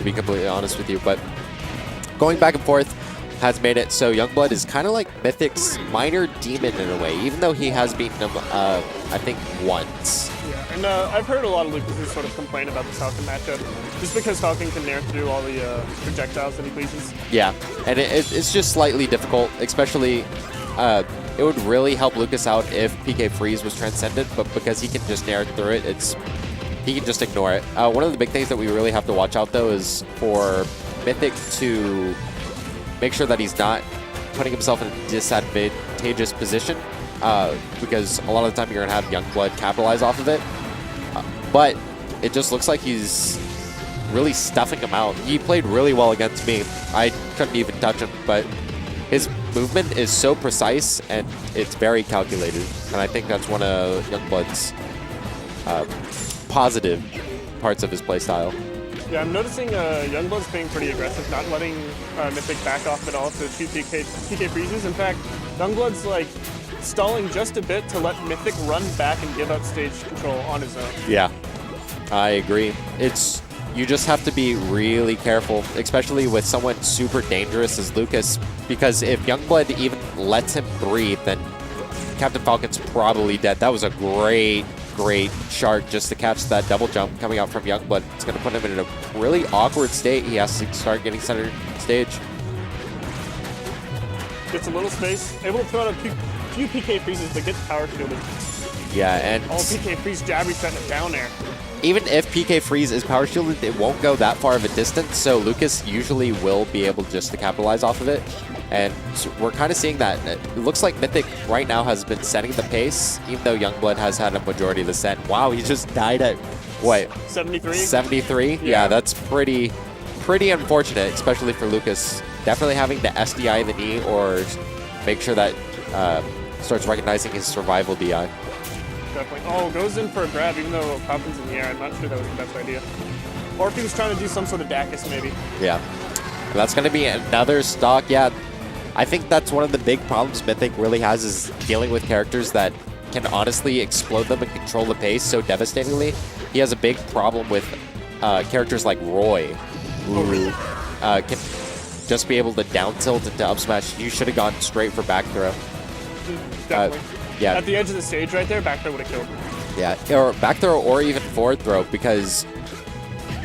be completely honest with you. But going back and forth has made it so Youngblood is kind of like Mythic's minor demon in a way, even though he has beaten him, I think, once. Yeah, and I've heard a lot of Lucas sort of complain about the Falcon matchup, just because Falcon can nair through all the projectiles that he pleases. Yeah, and it's just slightly difficult, especially it would really help Lucas out if PK Freeze was Transcendent, but because he can just nair through it, he can just ignore it. One of the big things that we really have to watch out, though, is for Mythic to make sure that he's not putting himself in a disadvantageous position, because a lot of the time you're going to have Youngblood capitalize off of it. But it just looks like he's really stuffing him out. He played really well against me. I couldn't even touch him, but his movement is so precise and it's very calculated. And I think that's one of Youngblood's positive parts of his playstyle. Yeah, I'm noticing Youngblood's being pretty aggressive, not letting Mythic back off at all to shoot PK freezes. In fact, Youngblood's like stalling just a bit to let Mythic run back and give up stage control on his own. Yeah, I agree. You just have to be really careful, especially with someone super dangerous as Lucas, because if Youngblood even lets him breathe, then Captain Falcon's probably dead. That was a great shark just to catch that double jump coming out from Youngblood. It's going to put him in a really awkward state. He has to start getting center stage. Gets a little space, able to throw out a few PK freezes, but gets power shielded. Yeah, and all PK freeze jab reset it down air. Even if PK freeze is power shielded, it won't go that far of a distance, so Lucas usually will be able just to capitalize off of it. And so we're kind of seeing that. It looks like Mythic right now has been setting the pace, even though Youngblood has had a majority of the set. Wow, he just died at, what? 73? 73? Yeah, that's pretty unfortunate, especially for Lucas. Definitely having to SDI the knee or make sure that starts recognizing his survival DI. Definitely. Oh, goes in for a grab, even though Falcon's in the air. I'm not sure that was the best idea. Or if he was trying to do some sort of Dacus, maybe. Yeah. That's going to be another stock. Yeah, I think that's one of the big problems Mythic really has, is dealing with characters that can honestly explode them and control the pace so devastatingly. He has a big problem with characters like Roy, who can just be able to down tilt into up smash. You should have gone straight for back throw. Definitely. Yeah. At the edge of the stage right there, back throw would have killed. Yeah, or back throw or even forward throw, because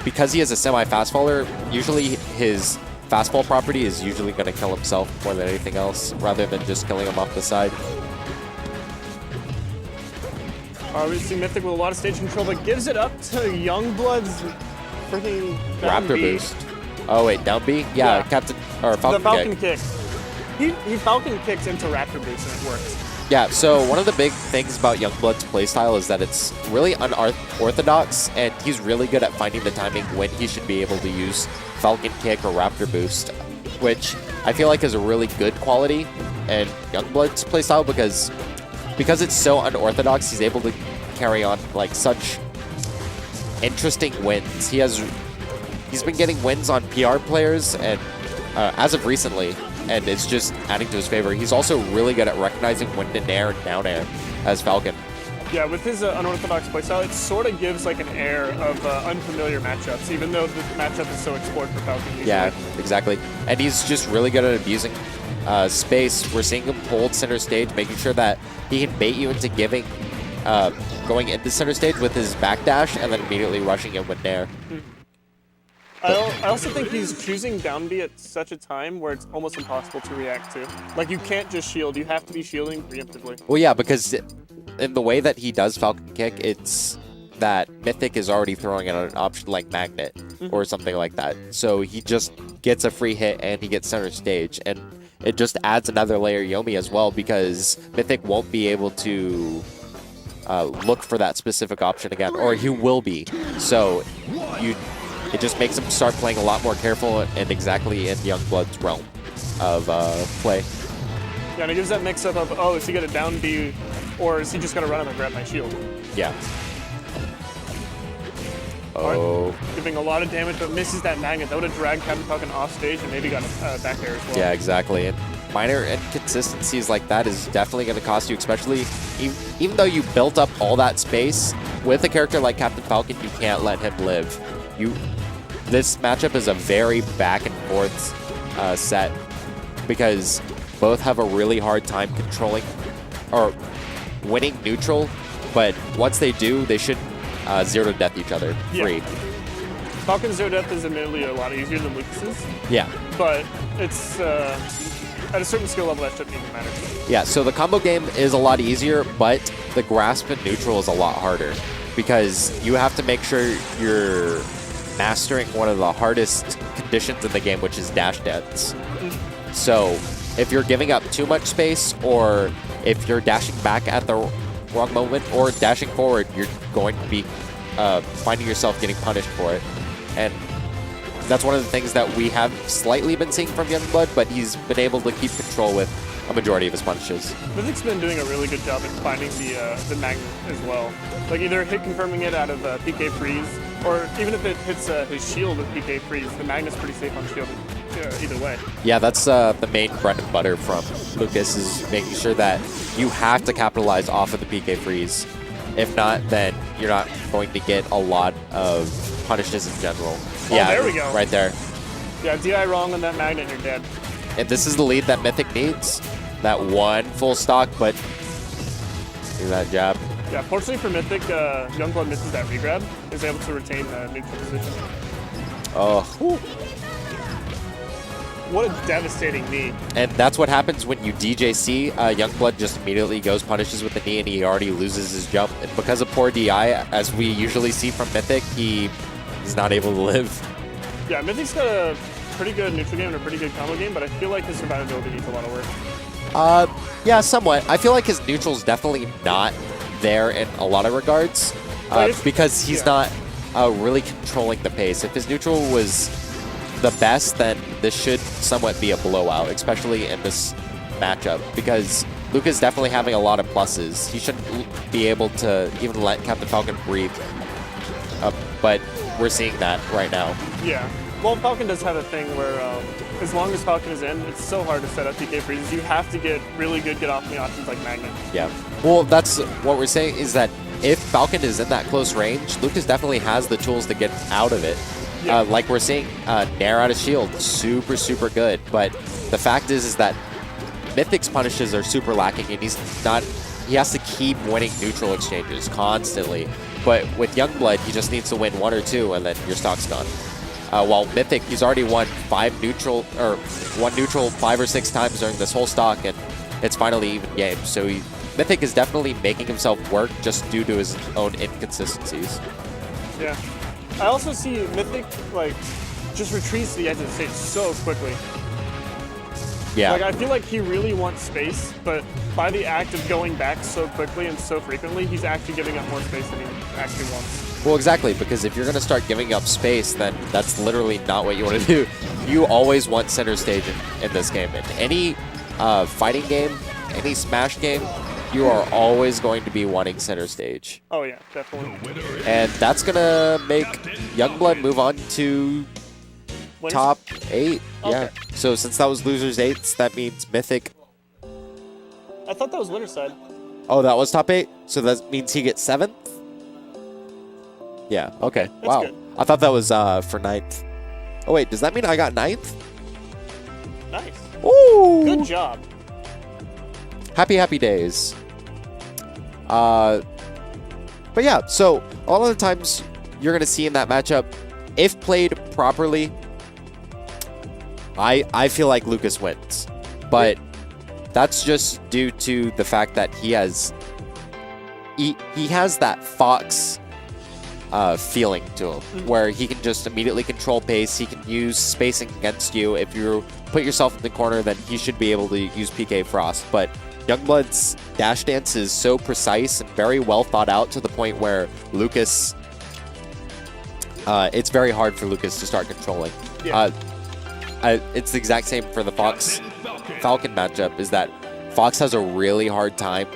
he is a semi-fast faller, usually his fastball property is usually going to kill himself more than anything else, rather than just killing him off the side. We see Mythic with a lot of stage control, but gives it up to Youngblood's freaking Raptor boost. Oh wait, down B? Yeah, Captain or Falcon the Falcon kick. He Falcon kicks into Raptor boost and it works. Yeah, so one of the big things about Youngblood's playstyle is that it's really unorthodox, and he's really good at finding the timing when he should be able to use Falcon Kick or Raptor Boost, which I feel like is a really good quality in Youngblood's playstyle, because it's so unorthodox, he's able to carry on like such interesting wins. He's been getting wins on PR players, and as of recently, and it's just adding to his favor. He's also really good at recognizing wind and air and down air as Falcon. Yeah, with his unorthodox playstyle, it sort of gives like an air of unfamiliar matchups, even though the matchup is so explored for Falcon usually. Yeah, exactly. And he's just really good at abusing space. We're seeing him hold center stage, making sure that he can bait you into going into center stage with his backdash and then immediately rushing in with nair. I also think he's choosing down B at such a time where it's almost impossible to react to. Like, you can't just shield, you have to be shielding preemptively. Well, yeah, because in the way that he does Falcon Kick, it's that Mythic is already throwing out an option like Magnet or something like that. So he just gets a free hit and he gets center stage. And it just adds another layer Yomi as well, because Mythic won't be able to look for that specific option again, or he will be. So it just makes him start playing a lot more careful and exactly in Youngblood's realm of play. Yeah, and it gives that mix-up of, oh, is he going to down B, or is he just going to run him and grab my shield? Yeah. Oh. Right. Giving a lot of damage, but misses that magnet. That would have dragged Captain Falcon off stage and maybe got a back air as well. Yeah, exactly. And minor inconsistencies like that is definitely going to cost you, especially even though you built up all that space, with a character like Captain Falcon, you can't let him live. this matchup is a very back and forth set because both have a really hard time controlling or winning neutral, but once they do, they should zero to death each other free. Falcon's zero death is admittedly a lot easier than Lucas's. Yeah. But it's at a certain skill level that shouldn't even matter. Yeah, so the combo game is a lot easier, but the grasp and neutral is a lot harder because you have to make sure you're mastering one of the hardest conditions in the game, which is dash dance. So if you're giving up too much space, or if you're dashing back at the wrong moment, or dashing forward, you're going to be finding yourself getting punished for it. And that's one of the things that we have slightly been seeing from Youngblood, but he's been able to keep control with a majority of his punishes. Mythic's been doing a really good job in finding the magnet as well. Like either hit confirming it out of PK freeze, or even if it hits his shield with PK freeze, the magnet's pretty safe on shield either way. Yeah, that's the main bread and butter from Lucas, is making sure that you have to capitalize off of the PK freeze. If not, then you're not going to get a lot of punishes in general. Oh, yeah, there we go. Right there. Yeah, DI wrong on that magnet and you're dead. And this is the lead that Mythic needs. That one full stock, but do that jab. Yeah, fortunately for Mythic, Youngblood misses that regrab, is able to retain the neutral position. Oh. What a devastating knee. And that's what happens when you DJC. Youngblood just immediately goes punishes with the knee, and he already loses his jump. And because of poor DI, as we usually see from Mythic, he's not able to live. Yeah, Mythic's got a pretty good neutral game and a pretty good combo game, but I feel like his survivability needs a lot of work. Yeah, somewhat. I feel like his neutral's definitely not there in a lot of regards, because he's not really controlling the pace. If his neutral was the best, then this should somewhat be a blowout, especially in this matchup, because Luca's definitely having a lot of pluses. He shouldn't be able to even let Captain Falcon breathe, but we're seeing that right now. Yeah. Well, Falcon does have a thing where as long as Falcon is in, it's so hard to set up PK freezes. You have to get really good get-off me options like Magnet. Yeah. Well, that's what we're saying, is that if Falcon is in that close range, Lucas definitely has the tools to get out of it. Yeah. Like we're seeing, Nair out of shield, super, super good. But the fact is that Mythic's punishes are super lacking, and he has to keep winning neutral exchanges constantly. But with Youngblood, he just needs to win one or two, and then your stock's gone. While Mythic, he's already won one neutral 5 or 6 times during this whole stock, and it's finally even game. So Mythic is definitely making himself work just due to his own inconsistencies. Yeah. I also see Mythic, like, just retreats to the edge of the stage so quickly. Yeah. Like, I feel like he really wants space, but by the act of going back so quickly and so frequently, he's actually giving up more space than he actually wants. Well, exactly, because if you're going to start giving up space, then that's literally not what you want to do. You always want center stage in this game. In any fighting game, any Smash game, you are always going to be wanting center stage. Oh, yeah, definitely. And that's going to make Youngblood move on to Winners? top 8. Okay. Yeah. So since that was losers 8s, that means Mythic. I thought that was winner's side. Oh, that was top 8? So that means he gets 7th? Yeah, okay. Wow. good. I thought that was for 9th. Oh, wait, does that mean I got 9th? Nice. Ooh! Good job. Happy, happy days. But yeah, so a lot of the times you're going to see in that matchup, if played properly, I feel like Lucas wins. But that's just due to the fact that he has that Fox feeling to him, where he can just immediately control pace. He can use spacing against you. If you put yourself in the corner, then he should be able to use PK Frost. But Youngblood's dash dance is so precise and very well thought out to the point where Lucas, it's very hard for Lucas to start controlling. Yeah. It's the exact same for the Fox-Falcon matchup, is that Fox has a really hard time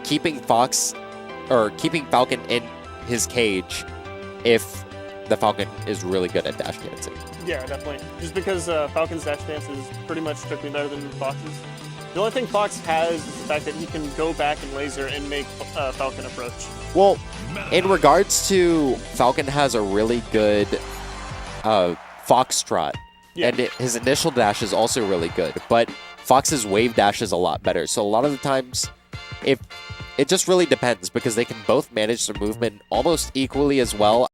keeping Falcon in his cage if the Falcon is really good at dash dancing. Yeah, definitely. Just because Falcon's dash dance is pretty much strictly better than Fox's. The only thing Fox has is the fact that he can go back and laser and make Falcon approach. Well, in regards to Falcon has a really good Foxtrot. Yeah. And his initial dash is also really good, but Fox's wave dash is a lot better. So a lot of the times, if it just really depends because they can both manage their movement almost equally as well.